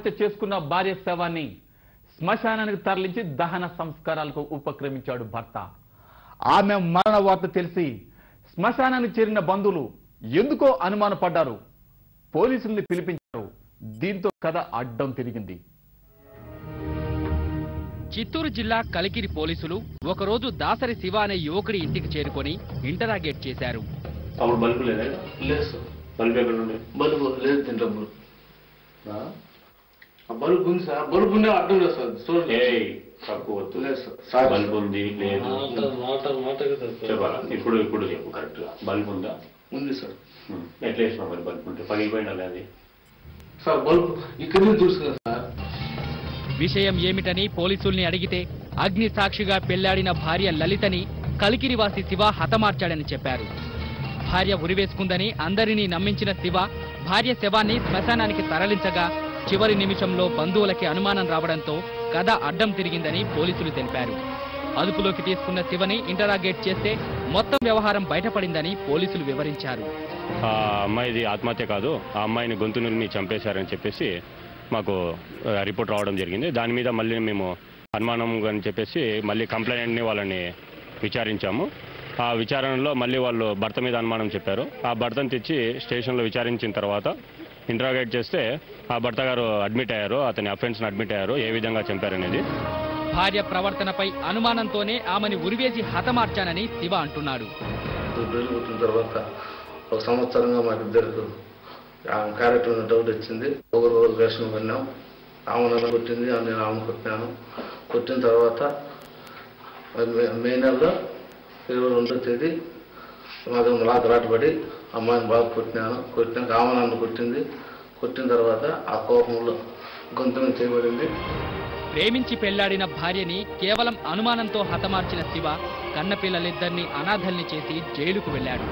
ఆత్మహత్య చేసుకున్న భార్య శవాన్ని శ్మశానానికి తరలించి దహన సంస్కారాలకు ఉపక్రమించాడు భర్త. ఆమె మరణ వార్త తెలిసి శ్మశానానికి చేరిన బంధువులు ఎందుకో అనుమానపడ్డారు. పోలీసుల్ని పిలిపించారు. దీంతో కథ అడ్డం తిరిగింది. చిత్తూరు జిల్లా కలికిరి పోలీసులు ఒకరోజు దాసరి శివ అనే యువకుడి ఇంటికి చేరుకొని ఇంటరాగేట్ చేశారు. బల్బు ఉంది సార్, బల్బు ఉండే అడ్డం లేదు సార్. బల్బు ఉంది లేదు చెప్పాలా? ఇప్పుడు ఇప్పుడు చెప్పు కరెక్ట్ గా. బల్బు ఉందా? ఉంది సార్. ఎట్లా వేసినా మరి బల్బు ఉంటే పగిలిపోయినా అది సార్ బల్బు ఇక్కడ చూస్తున్నా సార్. విషయం ఏమిటని పోలీసుల్ని అడిగితే అగ్ని సాక్షిగా పెళ్లాడిన భార్య లలితని కలికిరివాసి శివ హతమార్చాడని చెప్పారు. భార్య ఉరివేసుకుందని అందరినీ నమ్మించిన శివ భార్య శవాన్ని శ్మశానానికి తరలించగా చివరి నిమిషంలో బంధువులకి అనుమానం రావడంతో కథ అడ్డం తిరిగిందని పోలీసులు తెలిపారు. అదుపులోకి తీసుకున్న శివని ఇంటరాగేట్ చేస్తే మొత్తం వ్యవహారం బయటపడిందని పోలీసులు వివరించారు. ఆ అమ్మాయిది ఆత్మహత్య కాదు, ఆ అమ్మాయిని గొంతు నురిమి చంపేశారని చెప్పేసి మాకు రిపోర్ట్ రావడం జరిగింది. దాని మీద మళ్ళీ మేము అనుమానం అని చెప్పేసి మళ్ళీ కంప్లైంట్ని వాళ్ళని విచారించాము. ఆ విచారణలో మళ్ళీ వాళ్ళు భర్త మీద అనుమానం చెప్పారు. ఆ భర్తను తెచ్చి స్టేషన్లో విచారించిన తర్వాత ఇంటరాగేట్ చేస్తే ఆ భర్త గారు అడ్మిట్ అయ్యారు. అతని అఫెన్స్ని అడ్మిట్ అయ్యారు, ఏ విధంగా చంపారనేది. భార్య ప్రవర్తనపై అనుమానంతోనే ఆమెను ఉరివేసి హతమార్చానని శివ అంటున్నాడు. పుట్టిన తర్వాత ఒక సంవత్సరంగా మాకిద్దరికి ఆమె క్యారెక్టర్ డౌట్ వచ్చింది. ఒకరు వేషం కొన్నాం. ఆమె నన్ను కొట్టింది, నేను ఆమెను కొట్టినాను. కొట్టిన తర్వాత మే నెలలో 22వ తేదీ మాకు రాతరాటపడి అమ్మాయిని బాగా కొట్టినాక ఆమె నన్ను కొట్టింది. కొట్టిన తర్వాత ఆ కోపంలో గొంతును చేయబడింది. ప్రేమించి పెళ్లాడిన భార్యని కేవలం అనుమానంతో హతమార్చిన శివ కన్నపిల్లలిద్దరినీ అనాథల్ని చేసి జైలుకు వెళ్లాడు.